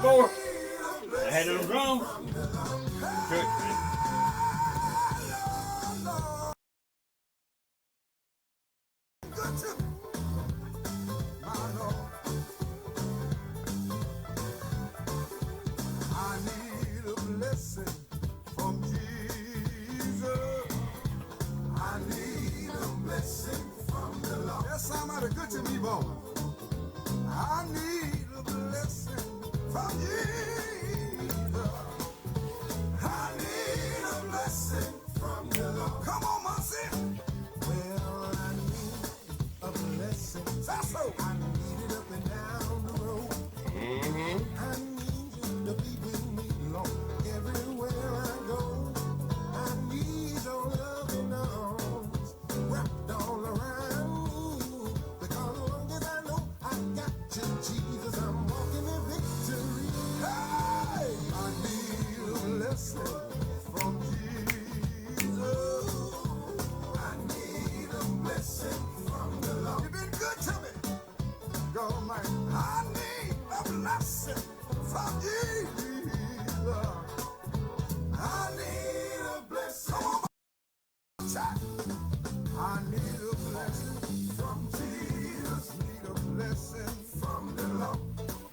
before. I had it on drums. Church, man. Somebody good to me, boy. I need a blessing from Jesus. I need a blessing from the Lord. Come on, Muncie. Well, I need a blessing. That's so. I need it up and down the road. I need you to be with me, Lord, everywhere I go. I need your loving arms wrapped all around me. Because as long as I know I got you, Jesus, I'm walking in victory. Hey! I need a blessing from Jesus. I need a blessing from the Lord. You've been good to me. God Almighty. I need a blessing from Jesus. I need a blessing. Come on, chat. I need a blessing from Jesus. Need a blessing from the Lord.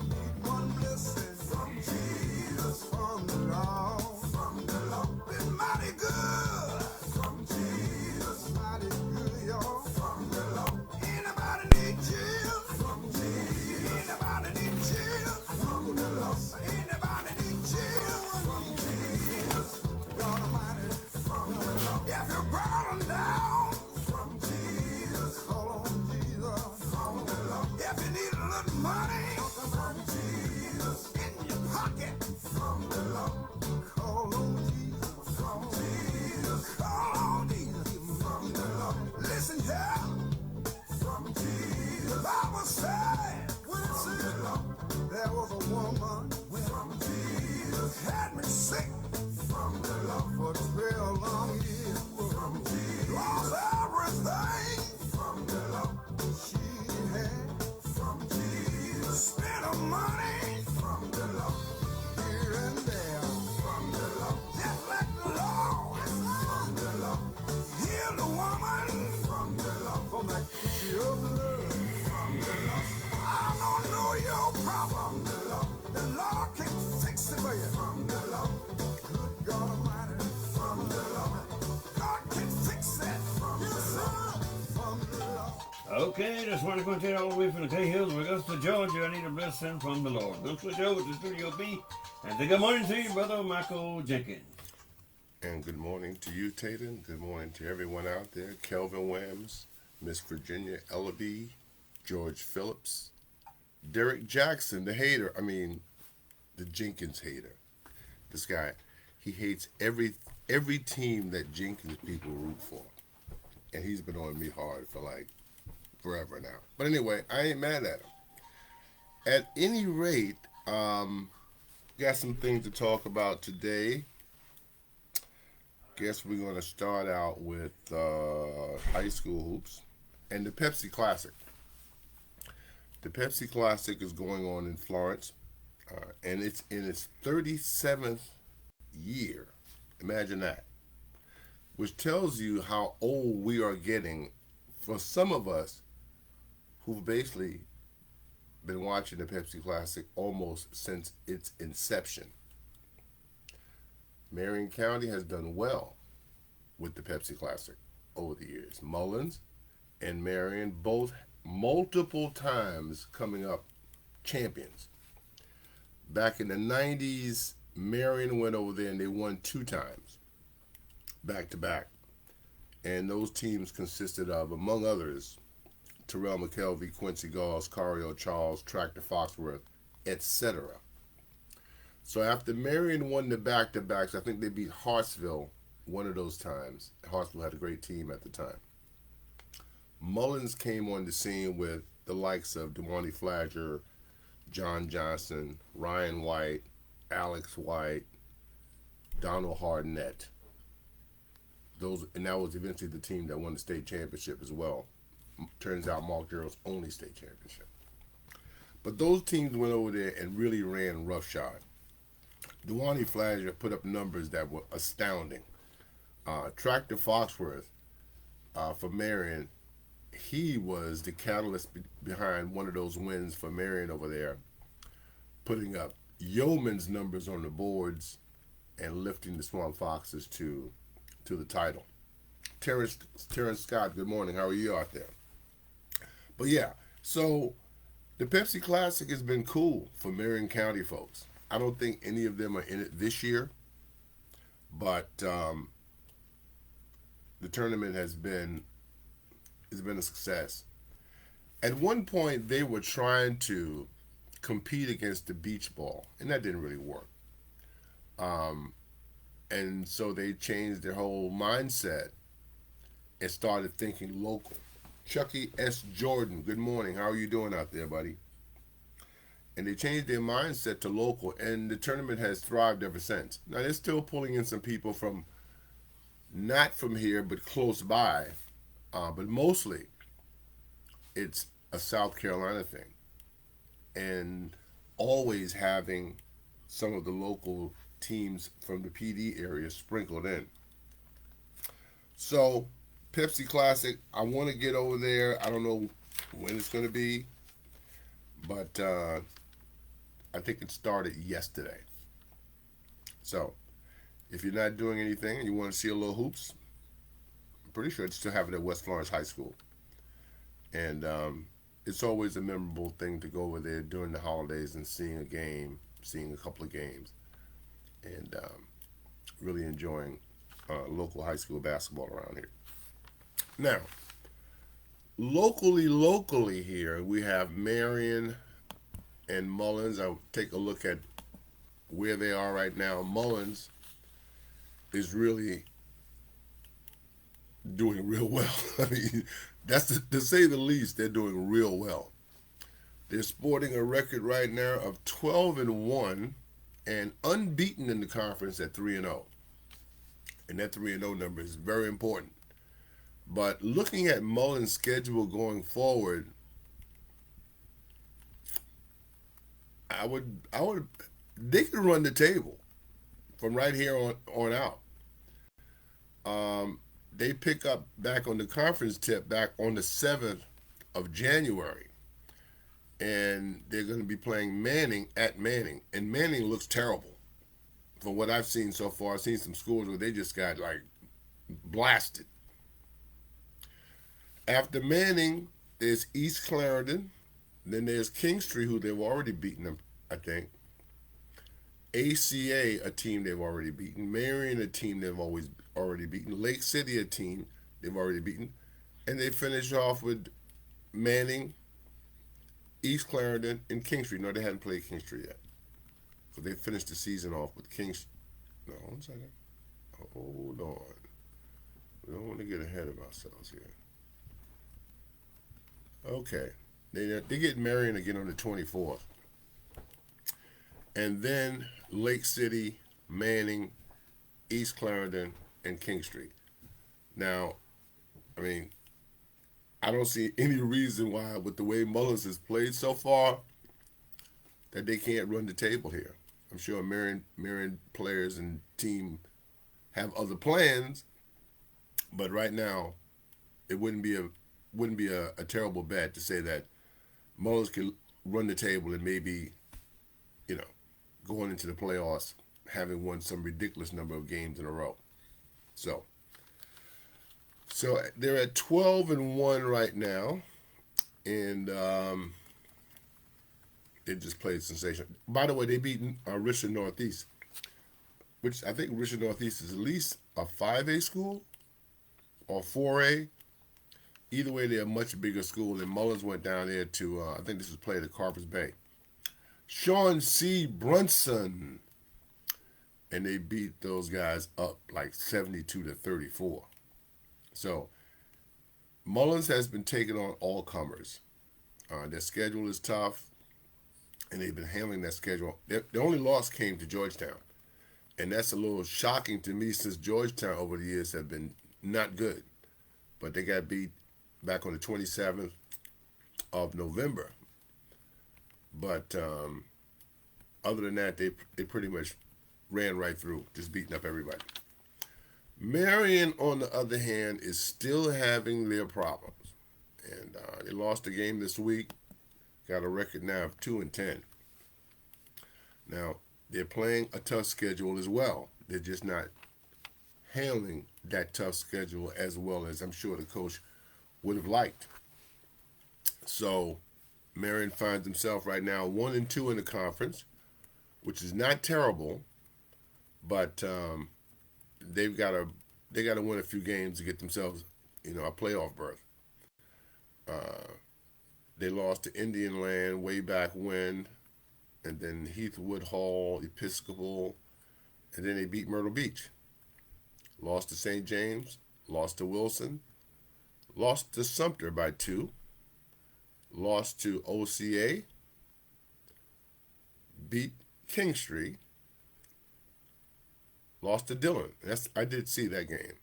Need one blessing from Jesus. From the Lord. From the Lord. Been mighty good. From Jesus. Mighty good, y'all. From the Lord. Anybody need Jesus? From Jesus. Anybody need Jesus? From the Lord. Anybody need Jesus? From Jesus. God Almighty. From the Lord. If you're bowing down, from Jesus. Call on Jesus. From the Lord. If you need a little money, from Jesus. In your pocket, from the Lord. Call on Jesus. From Jesus. Call on Jesus. From the Lord. Listen here. From Jesus. The Bible said, when it said, there was a woman from Jesus had me sick from the Lord for 12 long years. From Jesus. Lost everything from the Lord she had. From Jesus. Spent her money from the Lord here and there. From the Lord. Just like the Lord. From the Lord. Heal the woman from the Lord. From that issue of blood. From the Lord. I don't know your problem. From the Lord. The Lord can fix it for you. From the Lord. Good God Almighty. From the Lord. God can fix it. From the Lord. From the Lord. Okay, this one is going to take all the way from the Clay Hills, Augusta, Georgia. I need a blessing from the Lord. Go switch over to Studio B and say good morning to you, Brother Michael Jenkins. And good morning to you, Tatum. Good morning to everyone out there. Kelvin Wams, Miss Virginia Ellaby, George Phillips, Derek Jackson, the hater. The Jenkins hater. This guy, he hates every team that Jenkins people root for. And he's been on me hard for like forever now. But anyway, I ain't mad at him. At any rate, got some things to talk about today. Guess we're going to start out with high school hoops and the Pepsi Classic. The Pepsi Classic is going on in Florence, and it's in its 37th year. Imagine that. Which tells you how old we are getting for some of us who've basically been watching the Pepsi Classic almost since its inception. Marion County has done well with the Pepsi Classic over the years. Mullins and Marion both multiple times coming up champions. Back in the 90s, Marion went over there and they won 2 times, back to back. And those teams consisted of, among others, Terrell McKelvey, Quincy Gauls, Cario Charles, Tractor Foxworth, etc. So after Marion won the back-to-backs, I think they beat Hartsville one of those times. Hartsville had a great team at the time. Mullins came on the scene with the likes of DeMonte Flagger, John Johnson, Ryan White, Alex White, Donald Harnett. And that was eventually the team that won the state championship as well. Turns out Mark Gerald's only state championship. But those teams went over there and really ran roughshod. Duane Flasher put up numbers that were astounding. Tractor Foxworth for Marion, he was the catalyst behind one of those wins for Marion over there, putting up yeoman's numbers on the boards and lifting the Swamp Foxes to the title. Terrence Scott, good morning. How are you out there? But yeah, so the Pepsi Classic has been cool for Marion County folks. I don't think any of them are in it this year, but the tournament has been a success. At one point, they were trying to compete against the beach ball, and that didn't really work. And so they changed their whole mindset and started thinking local. Chucky S. Jordan, good morning. How are you doing out there, buddy? And they changed their mindset to local, and the tournament has thrived ever since. Now, they're still pulling in some people from, not from here, but close by. But mostly, it's a South Carolina thing. And always having some of the local teams from the PD area sprinkled in. So, Pepsi Classic, I want to get over there. I don't know when it's going to be, but I think it started yesterday. So, if you're not doing anything and you want to see a little hoops, I'm pretty sure it's still happening at West Florence High School. And it's always a memorable thing to go over there during the holidays and seeing a couple of games, and really enjoying local high school basketball around here. Now, locally here, we have Marion and Mullins. I'll take a look at where they are right now. Mullins is really doing real well. I mean, that's to say the least. They're doing real well. They're sporting a record right now of 12-1 and unbeaten in the conference at 3-0. And that 3-0 number is very important. But looking at Mullins' schedule going forward, they could run the table from right here on out. They pick up back on the conference tip back on the 7th of January. And they're going to be playing Manning at Manning. And Manning looks terrible. From what I've seen so far, I've seen some schools where they just got, like, blasted. After Manning, there's East Clarendon. Then there's Kingstree, who they've already beaten them, I think. ACA, a team they've already beaten. Marion, a team they've already beaten. Lake City, a team they've already beaten. And they finish off with Manning, East Clarendon, and Kingstree. No, they hadn't played Kingstree yet. So they finished the season off with Kingstree. No, 1 second. Hold on. We don't want to get ahead of ourselves here. Okay. They get Marion again on the 24th. And then Lake City, Manning, East Clarendon, and Kingstree. Now, I mean, I don't see any reason why, with the way Mullins has played so far, that they can't run the table here. I'm sure Marion players and team have other plans, but right now, it wouldn't be a terrible bet to say that Mullins could run the table and maybe, going into the playoffs, having won some ridiculous number of games in a row. So they're at 12-1 right now, and they just played sensational. By the way, they beaten Richard Northeast, which I think Richard Northeast is at least a 5A school or 4A. Either way, they're a much bigger school, and Mullins went down there to, I think this was played at Carpers Bay. Sean C. Brunson, and they beat those guys up like 72-34. So, Mullins has been taking on all comers. Their schedule is tough, and they've been handling that schedule. The only loss came to Georgetown, and that's a little shocking to me since Georgetown over the years have been not good. But they got beat back on the 27th of November But other than that, they pretty much ran right through, just beating up everybody. Marion, on the other hand, is still having their problems. And they lost a game this week. Got a record now of 2-10. Now, they're playing a tough schedule as well. They're just not handling that tough schedule as well as I'm sure the coach would have liked. So, Marion finds himself right now 1-2 in the conference, which is not terrible, but they got to win a few games to get themselves, a playoff berth. They lost to Indian Land way back when, and then Heathwood Hall, Episcopal, and then they beat Myrtle Beach. Lost to St. James, lost to Wilson, lost to Sumter by 2, lost to OCA, beat Kingstree, lost to Dillon. I did see that game.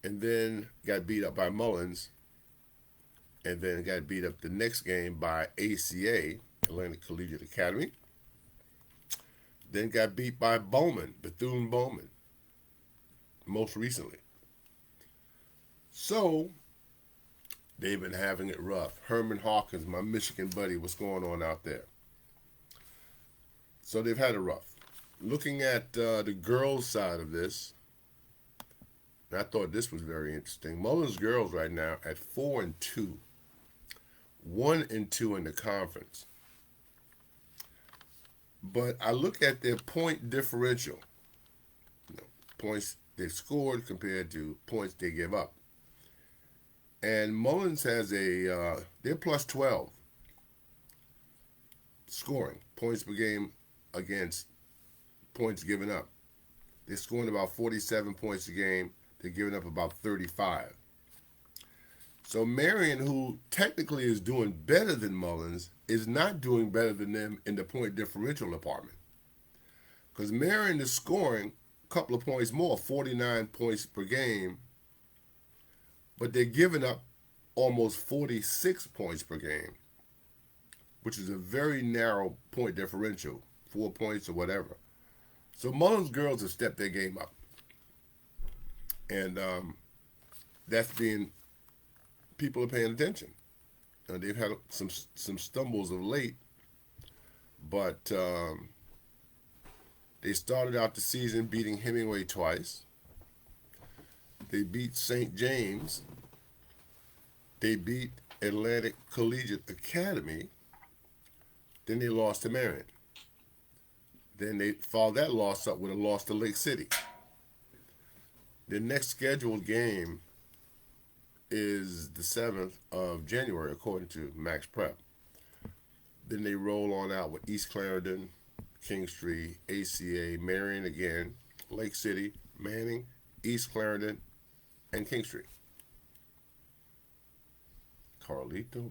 And then got beat up by Mullins, and then got beat up the next game by ACA, Atlantic Collegiate Academy. Then got beat by Bethune-Bowman, most recently. So, they've been having it rough. Herman Hawkins, my Michigan buddy, what's going on out there? So they've had it rough. Looking at the girls' side of this, and I thought this was very interesting. Mullins girls right now at 4-2, 1-2 in the conference. But I look at their point differential, points they scored compared to points they give up. And Mullins has they're plus 12 scoring, points per game against points given up. They're scoring about 47 points a game. They're giving up about 35. So Marion, who technically is doing better than Mullins, is not doing better than them in the point differential department. Because Marion is scoring a couple of points more, 49 points per game, but they're giving up almost 46 points per game, which is a very narrow point differential, 4 points or whatever. So Mullins girls have stepped their game up. And that's being, people are paying attention. They've had some stumbles of late, but they started out the season beating Hemingway twice. They beat St. James. They beat Atlantic Collegiate Academy. Then they lost to Marion. Then they followed that loss up with a loss to Lake City. The next scheduled game is the 7th of January, according to Max Prep. Then they roll on out with East Clarendon, Kingstree, ACA, Marion again, Lake City, Manning, East Clarendon, and Kingstree. Carlito,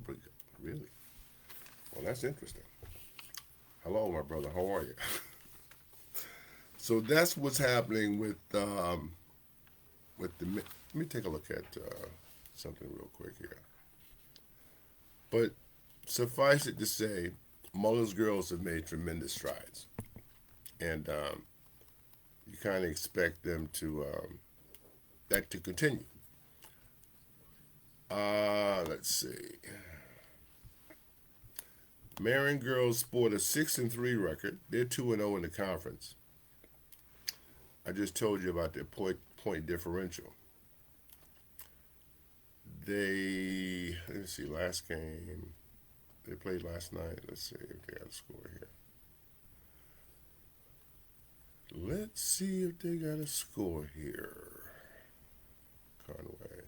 really? Well, that's interesting. Hello, my brother. How are you? So that's what's happening with the. Let me take a look at something real quick here. But suffice it to say, Mullins girls have made tremendous strides, and you kind of expect them to that to continue. Let's see. Marion girls sport a 6-3 record. They're 2-0 in the conference. I just told you about their point differential. Let me see, last game they played last night. Let's see if they got a score here. Let's see if they got a score here. Conway.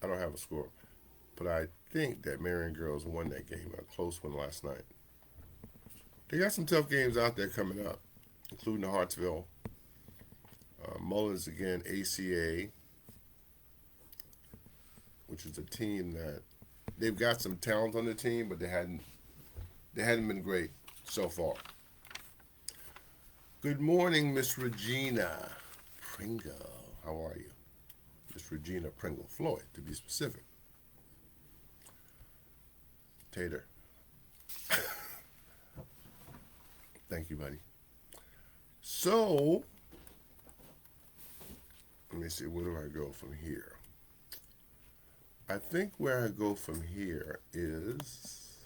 I don't have a score, but I think that Marion girls won that game, a close one last night. They got some tough games out there coming up, including the Hartsville. Mullins again, ACA, which is a team that they've got some talent on the team, but they hadn't been great so far. Good morning, Miss Regina Pringle. How are you? Miss Regina Pringle Floyd, to be specific. Tater. Thank you, buddy. So, let me see, where do I go from here? I think where I go from here is,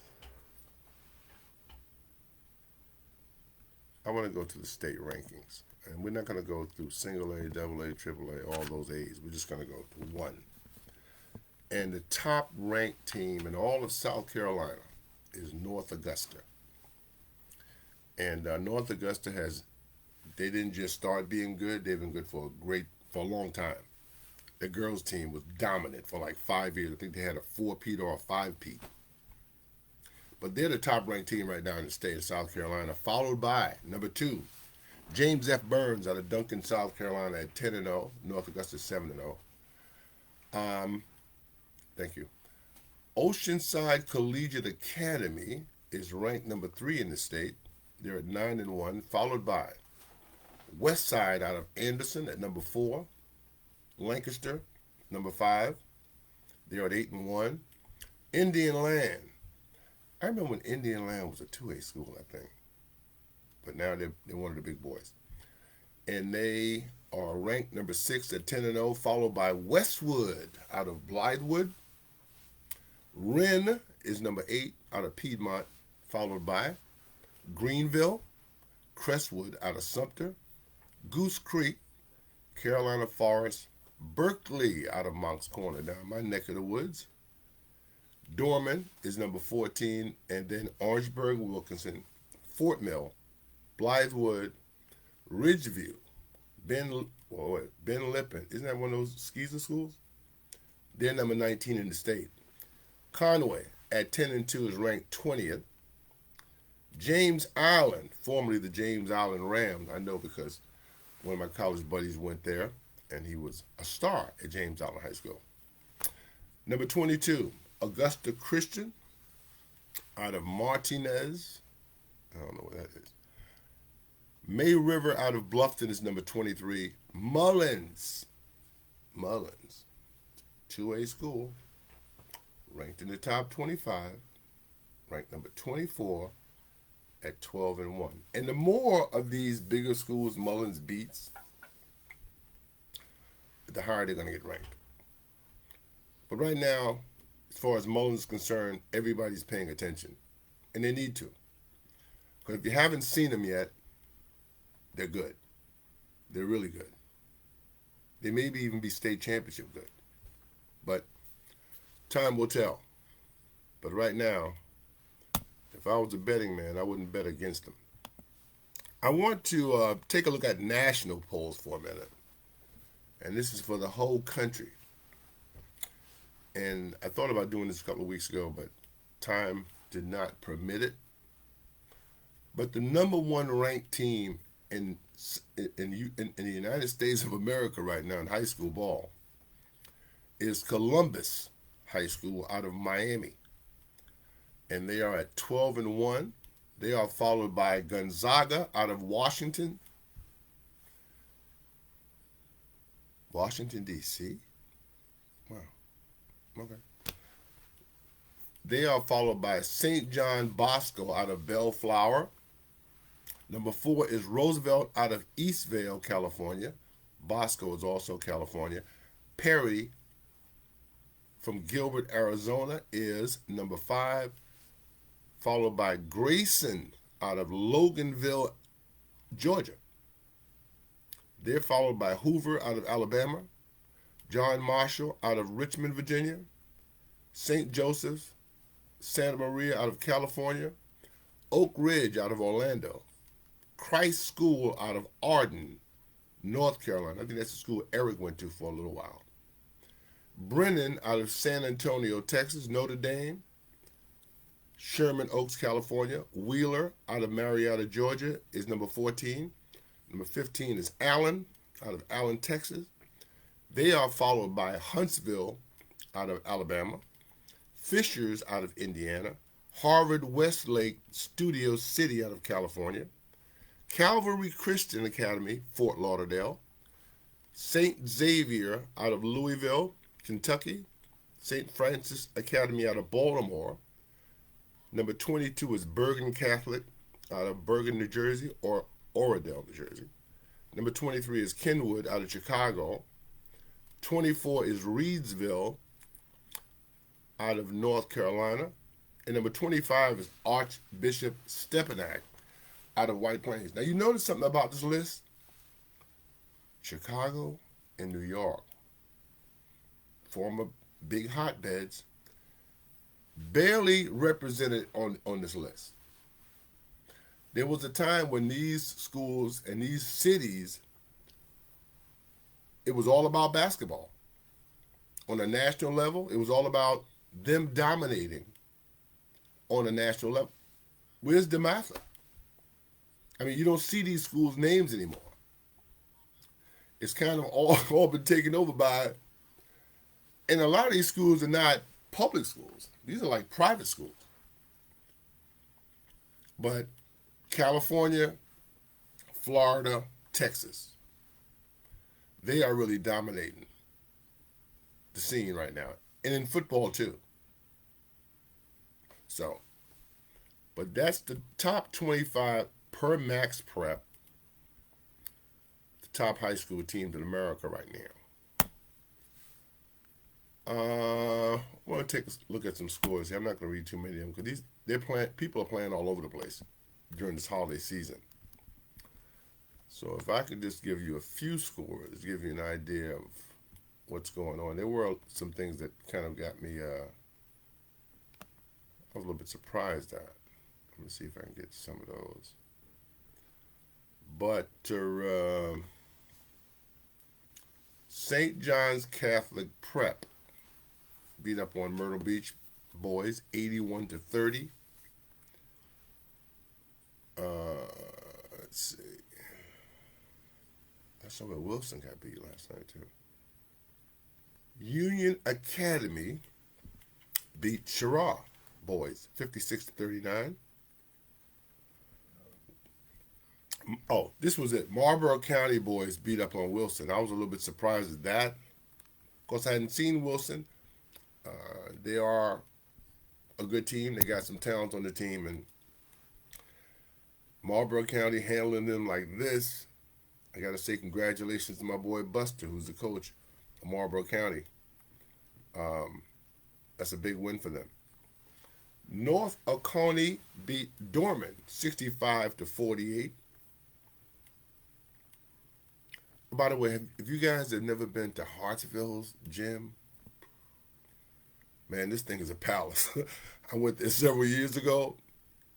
I want to go to the state rankings. And we're not going to go through single A, double A, triple A, all those A's. We're just going to go to one. And the top ranked team in all of South Carolina is North Augusta. And North Augusta they didn't just start being good, they've been good for a long time. The girls team was dominant for like 5 years. I think they had a 4-peat or a 5-peat. But they're the top ranked team right now in the state of South Carolina, followed by number 2, James F. Burns out of Duncan, South Carolina at 10-0. North Augusta 7-0. Thank you. Oceanside Collegiate Academy is ranked number 3 in the state. They're at 9-1, followed by Westside out of Anderson at number 4. Lancaster, number 5. They're at 8-1. Indian Land. I remember when Indian Land was a 2A school, I think. But now they're one of the big boys. And they are ranked number 6 at 10-0, followed by Westwood out of Blythewood. Wren is number 8 out of Piedmont, followed by Greenville, Crestwood out of Sumter, Goose Creek, Carolina Forest, Berkeley out of Moncks Corner, down my neck of the woods. Dorman is number 14, and then Orangeburg, Wilkinson, Fort Mill, Blythewood, Ridgeview, Ben Lippen. Isn't that one of those Skeezer schools? They're number 19 in the state. Conway at 10-2 is ranked 20th. James Island, formerly the James Island Rams, I know because one of my college buddies went there, and he was a star at James Island High School. Number 22, Augusta Christian out of Martinez. I don't know what that is. May River out of Bluffton is number 23. Mullins, 2A school, ranked in the top 25, ranked number 24 at 12-1. And the more of these bigger schools Mullins beats, the higher they're going to get ranked. But right now, as far as Mullins is concerned, everybody's paying attention. And they need to. Because if you haven't seen them yet, they're good. They're really good. They maybe even be state championship good. But time will tell. But right now, if I was a betting man, I wouldn't bet against them. I want to take a look at national polls for a minute. And this is for the whole country. And I thought about doing this a couple of weeks ago, but time did not permit it. But the number 1 ranked team in the United States of America right now in high school ball is Columbus High School out of Miami. And they are at 12-1. They are followed by Gonzaga out of Washington. Washington, D.C.? Wow. Okay. They are followed by St. John Bosco out of Bellflower. Number 4 is Roosevelt out of Eastvale, California. Bosco is also California. Perry from Gilbert, Arizona is number 5, followed by Grayson out of Loganville, Georgia. They're followed by Hoover out of Alabama, John Marshall out of Richmond, Virginia, St. Joseph's, Santa Maria out of California, Oak Ridge out of Orlando, Christ School out of Arden, North Carolina. I think that's the school Eric went to for a little while. Brennan out of San Antonio, Texas, Notre Dame, Sherman Oaks, California. Wheeler out of Marietta, Georgia is number 14. Number 15 is Allen out of Allen, Texas. They are followed by Huntsville out of Alabama, Fishers out of Indiana, Harvard Westlake Studio City out of California, Calvary Christian Academy, Fort Lauderdale, St. Xavier out of Louisville, Kentucky, St. Francis Academy out of Baltimore. Number 22 is Bergen Catholic out of Bergen, New Jersey, or Oradell, New Jersey. Number 23 is Kenwood out of Chicago. 24 is Reedsville out of North Carolina. And number 25 is Archbishop Stepinac out of White Plains. Now, you notice something about this list? Chicago and New York, former big hotbeds, barely represented on this list. There was a time when these schools and these cities, it was all about basketball. On a national level, it was all about them dominating on a national level. Where's DeMatha? I mean, you don't see these schools' names anymore. It's kind of all been taken over by, and a lot of these schools are not public schools. These are like private schools. But California, Florida, Texas, they are really dominating the scene right now. And in football too. So, but that's the top 25 per Max Prep, the top high school teams in America right now. I want to take a look at some scores here. I'm not going to read too many of them because people are playing all over the place during this holiday season. So if I could just give you a few scores, give you an idea of what's going on. There were some things that kind of got me, I was a little bit surprised at. Let me see if I can get some of those. But St. John's Catholic Prep beat up on Myrtle Beach boys 81-30. Let's see. I saw where Wilson got beat last night too. Union Academy beat Sherrard boys 56-39. Oh, this was it. Marlboro County boys beat up on Wilson. I was a little bit surprised at that. Of course, I hadn't seen Wilson. They are a good team. They got some talent on the team, and Marlboro County handling them like this. I got to say congratulations to my boy Buster, who's the coach of Marlboro County. That's a big win for them. North Oconee beat Dorman 65-48. By the way, if you guys have never been to Hartsville's gym, man, this thing is a palace. I went there several years ago,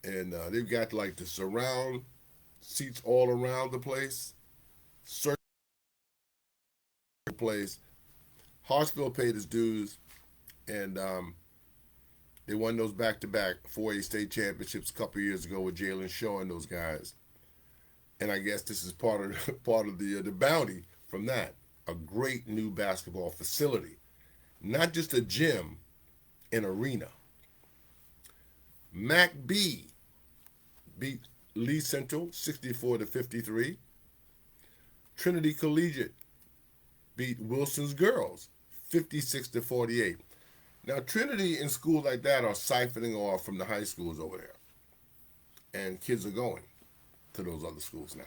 and they've got like the surround seats all around the place. Circle place. Hartsville paid its dues, and they won those back-to-back 4A state championships a couple years ago with Jalen Shaw and those guys. And I guess this is part of the bounty from that. A great new basketball facility, not just a gym, an arena. MacB beat Lee Central 64-53. Trinity Collegiate beat Wilson's Girls 56-48. Now Trinity and schools like that are siphoning off from the high schools over there, and kids are going to those other schools now.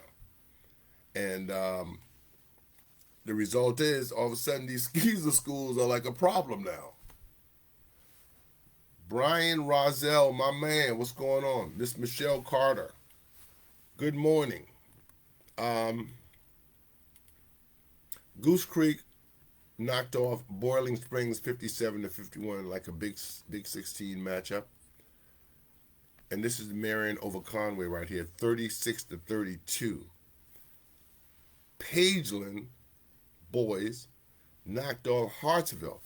And the result is, all of a sudden, these skeezer schools are like a problem now. Brian Rozelle, my man, what's going on? Miss Michelle Carter, good morning. Goose Creek knocked off Boiling Springs 57-51, like a big 16 matchup. And this is Marion over Conway right here, 36-32. Pageland boys knocked off Hartsville.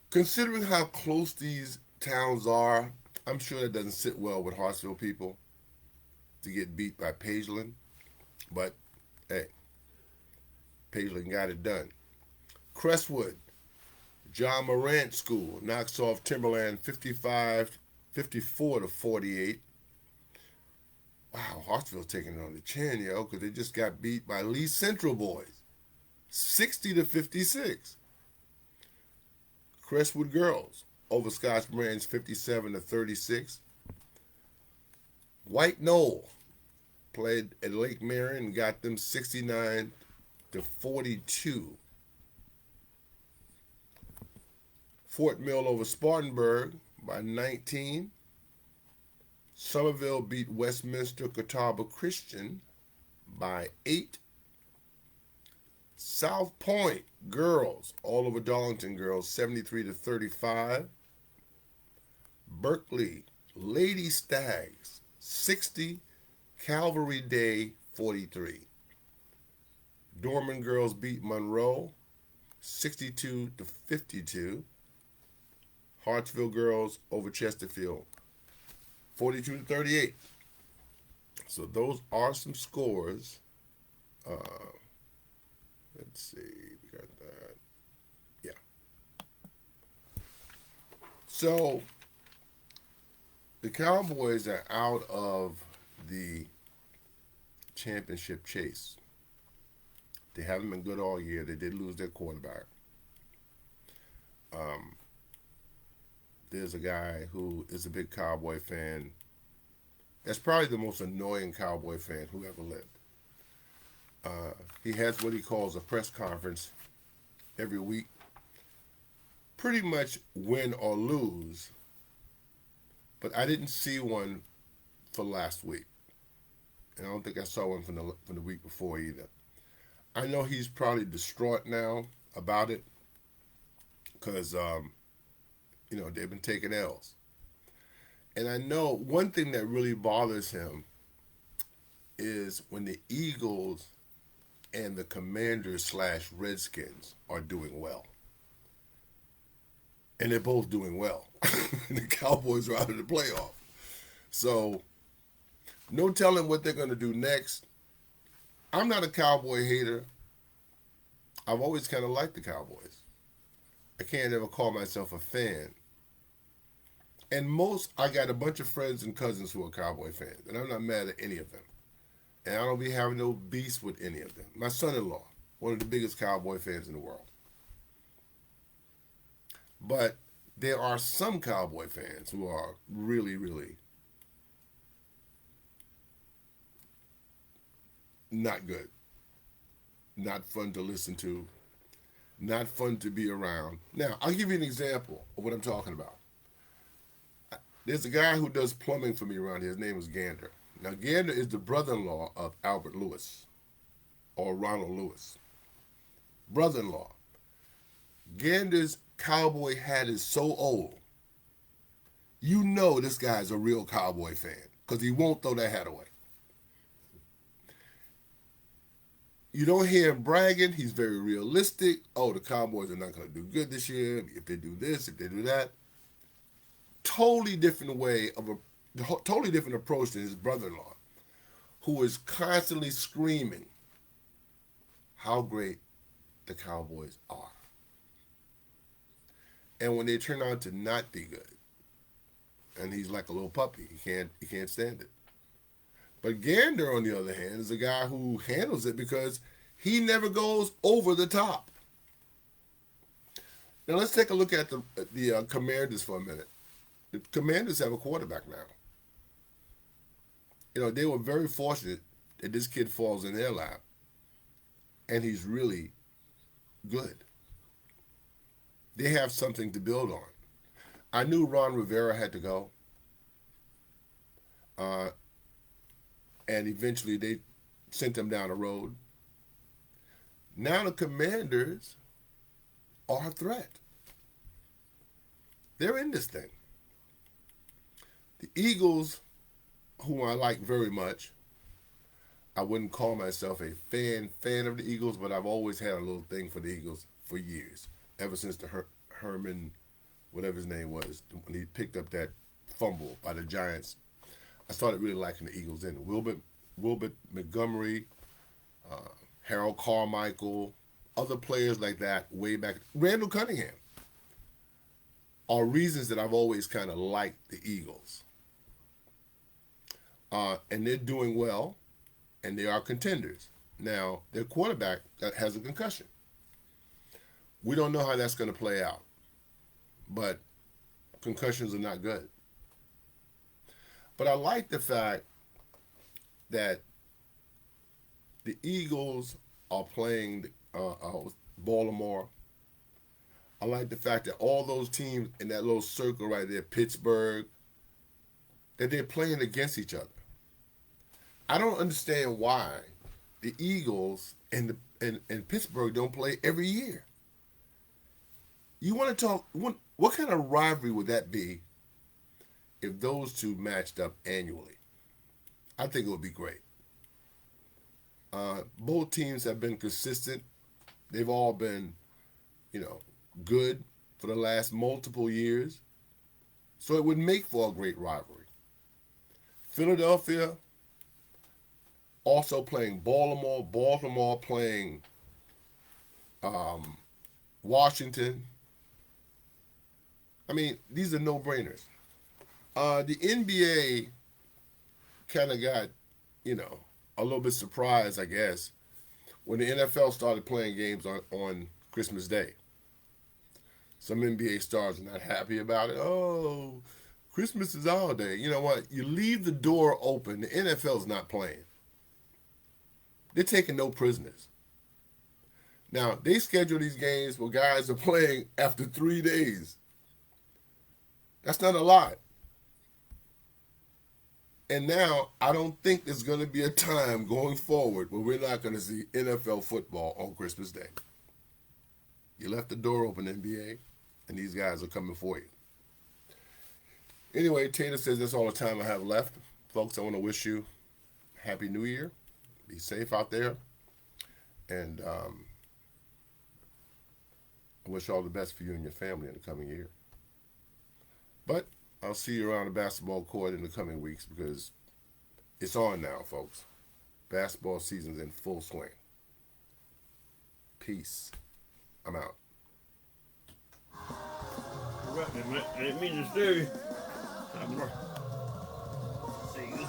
Considering how close these towns are, I'm sure that doesn't sit well with Hartsville people to get beat by Pageland. But, hey, Pageland got it done. Crestwood, John Morant School knocks off Timberland 54-48. Wow, Hartsville taking it on the chin, yo, because they just got beat by Lee Central boys 60-56. Crestwood Girls over Scotch Branch 57-36. White Knoll played at Lake Marion and got them 69-42. Fort Mill over Spartanburg by 19. Somerville beat Westminster Catawba Christian by 8. South Point girls all over Darlington girls 73-35. Berkeley Lady Stags 60. Calvary Day 43. Dorman girls beat Monroe 62-52. Hartsville girls over Chesterfield 42-38. So those are some scores. Let's see, we got that. Yeah. So the Cowboys are out of the championship chase. They haven't been good all year. They did lose their quarterback. There's a guy who is a big Cowboy fan. That's probably the most annoying Cowboy fan who ever lived. He has what he calls a press conference every week. Pretty much win or lose. But I didn't see one for last week. And I don't think I saw one from the week before either. I know he's probably distraught now about it because, they've been taking L's. And I know one thing that really bothers him is when the Eagles and the Commanders/Redskins are doing well. And they're both doing well. The Cowboys are out of the playoff. So, no telling what they're going to do next. I'm not a Cowboy hater. I've always kind of liked the Cowboys. I can't ever call myself a fan. And I got a bunch of friends and cousins who are Cowboy fans, and I'm not mad at any of them. And I don't be having no beef with any of them. My son-in-law, one of the biggest Cowboy fans in the world. But there are some Cowboy fans who are really, really not good. Not fun to listen to. Not fun to be around. Now, I'll give you an example of what I'm talking about. There's a guy who does plumbing for me around here. His name is Gander. Now, Gander is the brother-in-law of Albert Lewis, or Ronald Lewis. Brother-in-law. Gander's cowboy hat is so old, you know this guy's a real Cowboy fan, because he won't throw that hat away. You don't hear him bragging. He's very realistic. Oh, the Cowboys are not going to do good this year. If they do this, if they do that. Totally different totally different approach to his brother-in-law, who is constantly screaming how great the Cowboys are. And when they turn out to not be good, and he's like a little puppy, he can't stand it. But Gander, on the other hand, is a guy who handles it because he never goes over the top. Now let's take a look at the Commanders for a minute. The Commanders have a quarterback now. They were very fortunate that this kid falls in their lap, and he's really good. They have something to build on. I knew Ron Rivera had to go, and eventually they sent him down the road. Now the Commanders are a threat. They're in this thing. The Eagles, whom I like very much, I wouldn't call myself a fan of the Eagles, but I've always had a little thing for the Eagles for years, ever since the Herman, whatever his name was, when he picked up that fumble by the Giants. I started really liking the Eagles then. Wilbert Montgomery, Harold Carmichael, other players like that way back. Randall Cunningham are reasons that I've always kind of liked the Eagles. And they're doing well, and they are contenders. Now, their quarterback has a concussion. We don't know how that's going to play out, but concussions are not good. But I like the fact that the Eagles are playing Baltimore. I like the fact that all those teams in that little circle right there, Pittsburgh, that they're playing against each other. I don't understand why the Eagles and Pittsburgh don't play every year. You want to talk? What kind of rivalry would that be if those two matched up annually? I think it would be great. Both teams have been consistent. They've all been, good for the last multiple years. So it would make for a great rivalry. Philadelphia also playing Baltimore. Baltimore playing Washington. I mean, these are no-brainers. The NBA kind of got, a little bit surprised, I guess, when the NFL started playing games on Christmas Day. Some NBA stars are not happy about it. Oh, Christmas is our day. You know what? You leave the door open. The NFL's not playing. They're taking no prisoners. Now, they schedule these games where guys are playing after 3 days. That's not a lot. And now, I don't think there's going to be a time going forward where we're not going to see NFL football on Christmas Day. You left the door open, NBA, and these guys are coming for you. Anyway, Tater says that's all the time I have left. Folks, I want to wish you a Happy New Year. Be safe out there. And I wish all the best for you and your family in the coming year. But I'll see you around the basketball court in the coming weeks because it's on now, folks. Basketball season's in full swing. Peace. I'm out. Right, I didn't mean to stir you. See you.